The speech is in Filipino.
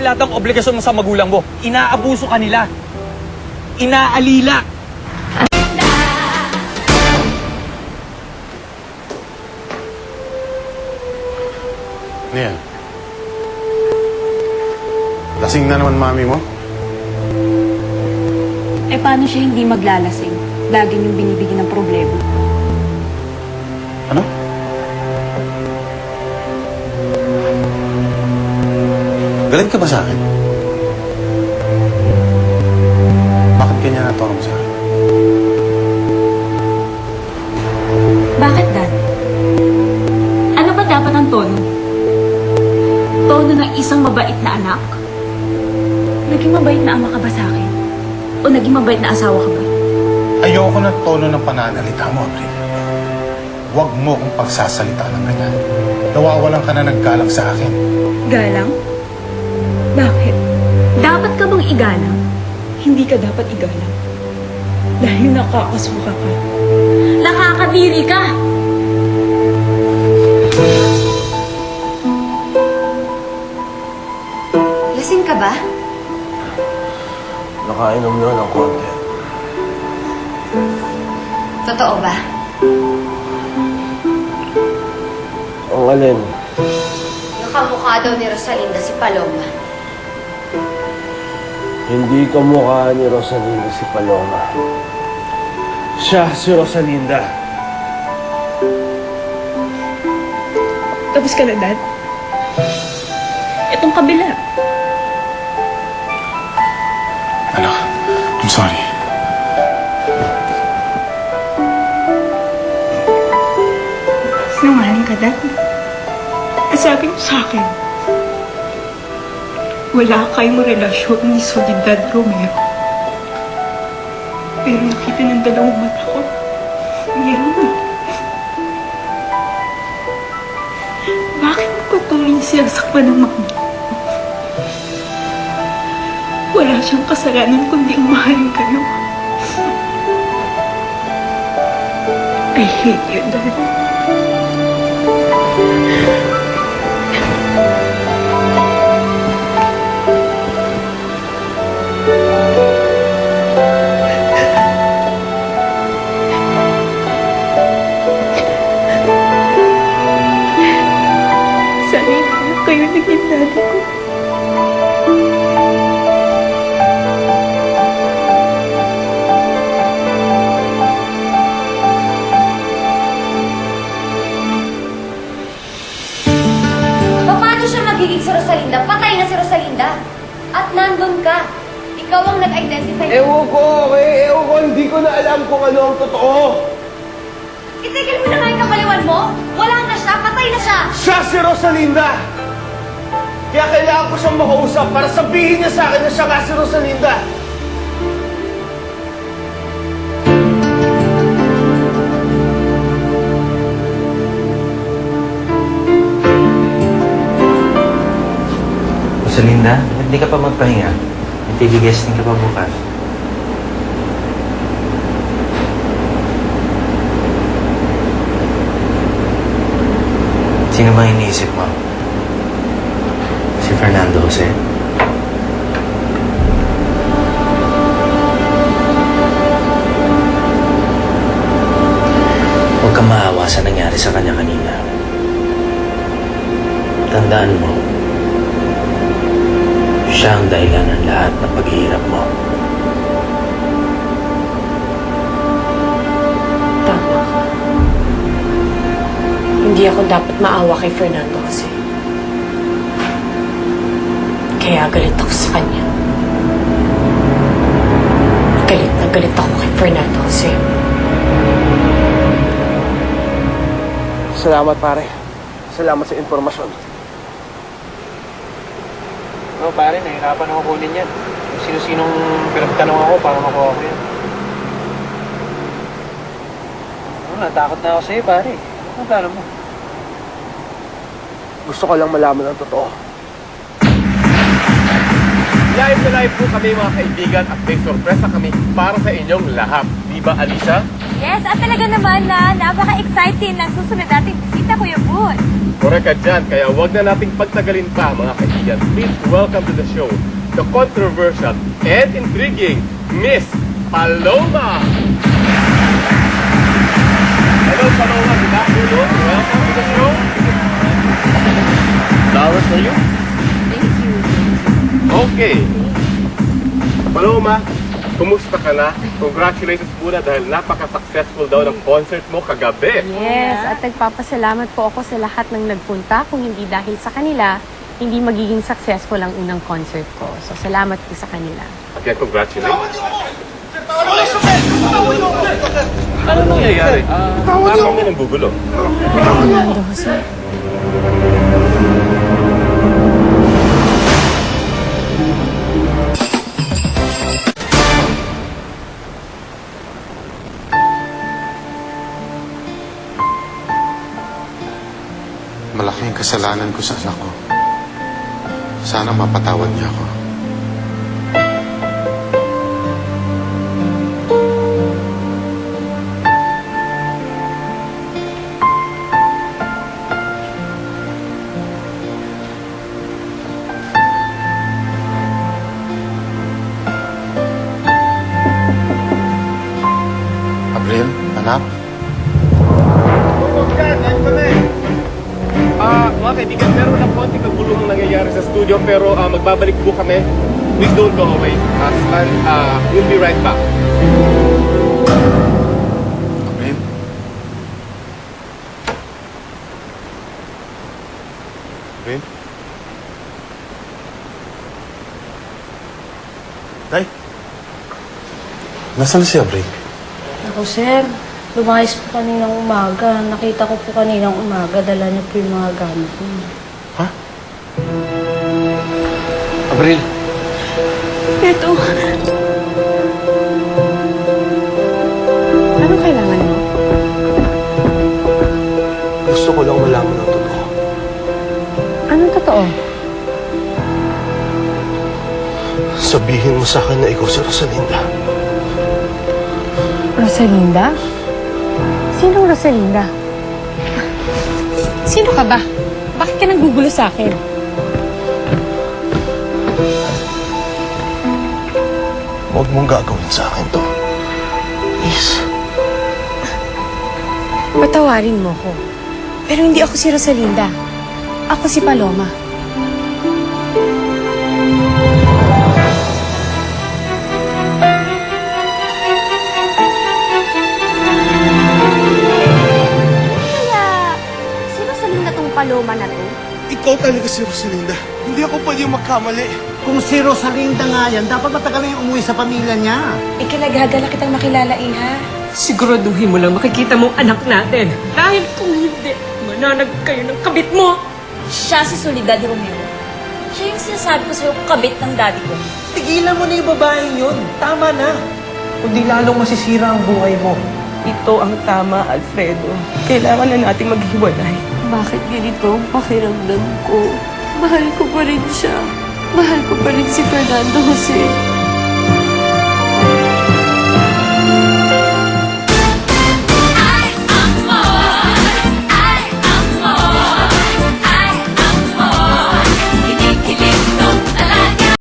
lahat ng obligasyon mo sa magulang mo. Inaabuso ka nila. Inaalila. Ano yan? Lasing na naman mami mo? Eh, paano siya hindi maglalasing? Lagi niyong binibigyan ng problema. Ano? Galit ka ba sa akin? Bakit ganyan naturo mo sa akin? Bakit, Dad? Ano ba dapat ang tono? Tono ng isang mabait na anak? Naging mabait na ama ka ba sa akin? O naging mabait na asawa ka ba? Ayoko ng tono ng pananalita mo, April. Huwag mo kong pagsasalita ng ganyan. Nawawalan ka na ng galang sa akin. Galang? Bakit? Dapat ka bang igalang? Hindi ka dapat igalang. Dahil nakakasuka ka. Nakakadiri ka! Lasing ka ba? Nakainom na ng konti. Totoo ba? Ang alin? Yung kamukha daw ni Rosalinda si Paloma. Hindi kamukha ni Rosalinda si Paloma. Siya si Rosalinda. Tapos ka na, Dad? Itong kabila. Anak, I'm sorry. Sinungaling ka, Dad. Sabi mo sa akin, wala kayong relasyon ni Soledad Romero. Pero nakita ng dalawang mata ko, meron. Bakit mo patuloy sinasakpan ng mama? Wala siyang kasalanan kundi ang mahalin kayo. I hate you, Dad. Sana hindi na kayo naging daddy ko. Paano siya magiging si Rosalinda? Patay na si Rosalinda. At nandun ka. Ikaw ang nag-identify. Ewan ko, okay? Ewan ko, hindi ko na alam kung ano ang totoo. Itigil mo na nga yung kabaliwan mo. Wala na siya. Patay na siya. Siya si Rosalinda! Kaya kailangan ko siyang makausap para sabihin niya sa akin na siya nga si Rosalinda. Rosalinda, hindi ka pa magpahinga. May TV guesting ka pa bukas. Sino ba iniisip mo? Si Fernando Jose? Huwag kang maawa sa nangyari sa kanya kanina. Tandaan mo, siya ang dahilan ng lahat ng paghihirap mo. Tama ka. Hindi ako dapat maawa kay Fernando kasi. Kaya galit ako sa kanya. Galit na galit ako kay Fernando kasi. Salamat, pare. Salamat sa informasyon. No, pare, nahirapan ako kunin yan. Kung sino-sinong pinagtanong ako para makuha ko yan. Natakot na ako sa'yo, pare. Ano plano mo? Gusto ko lang malaman ang totoo. Live na live po kami mga kaibigan at may sorpresa kami para sa inyong lahat. Di ba, Alicia? Yes, at talaga naman na napaka-exciting ng susunod nating bisita, Kuya Boot. Correct ka dyan, kaya wag na nating pagtagalin pa mga kaibigan. Please welcome to the show, the controversial and intriguing Miss Paloma! Hello Paloma, good afternoon. Welcome to the show. Flowers for you? Thank you. Okay. Paloma, kumusta ka na? Congratulations muna dahil napaka-successful daw ng concert mo kagabi. Yes, at nagpapasalamat po ako sa lahat ng nagpunta. Kung hindi dahil sa kanila, hindi magiging successful ang unang concert ko. So, salamat po sa kanila. Again, congratulations. Ano nangyayari? Parang kami nang gugulo. Fernando Jose. Malaking kasalanan ko sa anak ko. Sana mapatawad niya ako. Abril, anak? Mga kaibigan, meron lang konting kagulong nangyayari sa studio pero magbabalik po kami. Please don't go away. We'll be right back. Abril? Abril? Tay? Nasaan na si Abril? Ako, sir. Lumayas po kaninang umaga. Nakita ko po kaninang umaga. Dala niyo po yung mga gamit niyo. Ha? Abril, Ito. Anong kailangan mo? Gusto ko lang malaman ang totoo. Anong totoo? Sabihin mo sa akin na ikaw si Rosalinda. Rosalinda? Sinong Rosalinda? Sino ka ba? Bakit ka nanggugulo sa akin? Huwag mong gagawin sa akin to. Please. Patawarin mo ko. Pero hindi ako si Rosalinda. Ako si Paloma. Si Rosalinda tong Paloma na to? Ikaw talaga si Rosalinda. Hindi ako pwedeng magkamali. Kung si Rosalinda nga yan, dapat matagal na yung umuwi sa pamilya niya. Ikinagagala kitang makilala, Iha. Siguraduhin mo lang makikita mong anak natin. Dahil kung hindi, mananag kayo ng kabit mo. Siya si Soledad Romero. Siya yung sinasabi ko sa'yo, kabit ng daddy ko. Tigilan mo na yung babaeng yun. Tama na. Kundi lalong masisira ang buhay mo. Ito ang tama, Alfredo. Kailangan na natin maghiwalay. Bakit ganito ang pakiramdam ko? Mahal ko pa rin siya. Mahal ko pa rin si Fernando Jose.